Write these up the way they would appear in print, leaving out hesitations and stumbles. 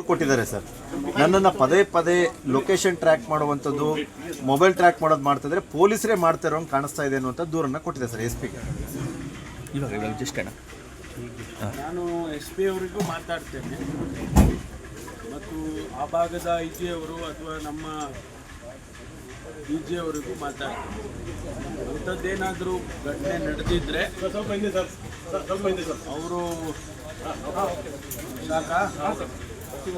ಕೊಟ್ಟಿದ್ದಾರೆ ಸರ್. ನನ್ನನ್ನು ಪದೇ ಪದೇ ಲೊಕೇಶನ್ ಟ್ರ್ಯಾಕ್ ಮಾಡುವಂಥದ್ದು, ಮೊಬೈಲ್ ಟ್ರ್ಯಾಕ್ ಮಾಡೋದು ಮಾಡ್ತಿದ್ರೆ ಪೊಲೀಸರೇ ಮಾಡ್ತಾ ಇರೋಂಗೆ ಕಾಣಿಸ್ತಾ ಇದೆ ಅನ್ನುವಂಥ ದೂರನ್ನು ಕೊಟ್ಟಿದೆ ಸರ್ ಎಸ್ ಪಿಗೆ. ನಾನು ಎಸ್ ಪಿ ಅವರಿಗೂ ಮಾತಾಡ್ತೇನೆ ಮತ್ತು ಆ ಭಾಗದ ಐ ಜಿ ಅವರು ಅಥವಾ ನಮ್ಮ ಡಿ ಜಿ ಅವರಿಗೂ ಮಾತಾಡ್ತೇನೆ. ಅಂಥದ್ದೇನಾದರೂ ಘಟನೆ ನಡೆದಿದ್ದರೆ ಅವರು ಸಾಕಾ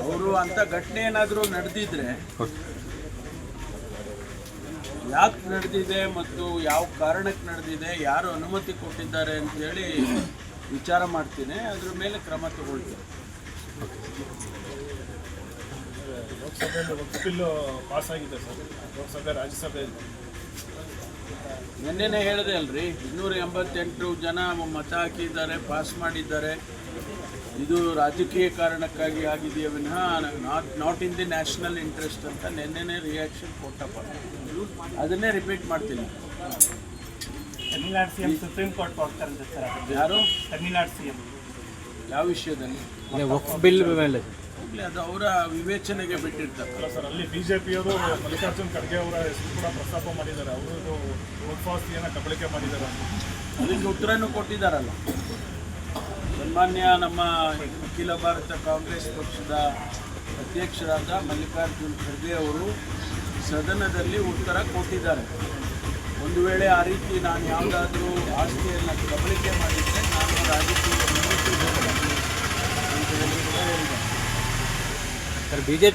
ಅವರು ಅಂಥ ಘಟನೆ ಏನಾದರೂ ನಡೆದಿದ್ರೆ ಯಾಕೆ ನಡೆದಿದೆ ಮತ್ತು ಯಾವ ಕಾರಣಕ್ಕೆ ನಡೆದಿದೆ, ಯಾರು ಅನುಮತಿ ಕೊಟ್ಟಿದ್ದಾರೆ ಅಂತೇಳಿ ವಿಚಾರ ಮಾಡ್ತೀನಿ. ಅದ್ರ ಮೇಲೆ ಕ್ರಮ ತಗೊಳ್ತೀನಿ. ಲೋಕಸಭೆಯಲ್ಲಿ ಬಿಲ್ಲು ಪಾಸ್ ಆಗಿದೆ ಸರ್, ಲೋಕಸಭೆ ರಾಜ್ಯಸಭೆಯಲ್ಲಿ. ನಿನ್ನೆನೇ ಹೇಳಿದೆ ಅಲ್ರಿ, 288 ಜನ ಮತ ಹಾಕಿದ್ದಾರೆ, ಪಾಸ್ ಮಾಡಿದ್ದಾರೆ. ಇದು ರಾಜಕೀಯ ಕಾರಣಕ್ಕಾಗಿ ಆಗಿದೆಯೇ ವಿನಃ not in the national interest ಅಂತ ನಿನ್ನೆನೇ ರಿಯಾಕ್ಷನ್ ಕೊಟ್ಟಪ್ಪ. ಅದನ್ನೇ ರಿಪೀಟ್ ಮಾಡ್ತೀನಿ. ತಮಿಳ್ನಾಡು ಸಿಎಂ ಸುಪ್ರೀಂ ಕೋರ್ಟ್ ಹೋಗ್ತಾರೆ ಸರ್. ಯಾರು? ತಮಿಳ್ನಾಡು ಸಿಎಂ. ಯಾವ ವಿಷಯದಲ್ಲಿ? ಬಿಲ್ ಮೇಲೆ ಅದು ಅವರ ವಿವೇಚನೆಗೆ ಬಿಟ್ಟಿರ್ತಾರೆ ಸರ್. ಅಲ್ಲಿ ಬಿಜೆಪಿಯವರು ಮಲ್ಲಿಕಾರ್ಜುನ್ ಖರ್ಗೆ ಅವರ ಹೆಸರು ಕೂಡ ಪ್ರಸ್ತಾಪ ಮಾಡಿದ್ದಾರೆ. ಅವರು ವಕ್ಫಾಸ್ತಿಯನ್ನು ಕಬಳಿಕೆ ಮಾಡಿದ್ದಾರೆ. ಅದಕ್ಕೆ ಉತ್ತರನೂ ಕೊಟ್ಟಿದ್ದಾರಲ್ಲ. ಸನ್ಮಾನ್ಯ ನಮ್ಮ ಅಖಿಲ ಭಾರತ ಕಾಂಗ್ರೆಸ್ ಪಕ್ಷದ ಅಧ್ಯಕ್ಷರಾದ ಮಲ್ಲಿಕಾರ್ಜುನ್ ಖರ್ಗೆ ಅವರು ಸದನದಲ್ಲಿ ಉತ್ತರ ಕೊಟ್ಟಿದ್ದಾರೆ. ಒಂದು ವೇಳೆ ಆ ರೀತಿ ನಾನು ಯಾವುದಾದ್ರೂ ಆಸ್ತಿಯನ್ನು ಕಬಳಿಕೆ ಮಾಡಿದರೆ ನಾನು ರಾಜಕೀಯ ಅಂತ ಹೇಳಿ ಕೂಡ ಹೇಳಿದ್ದಾರೆ. Sir BJP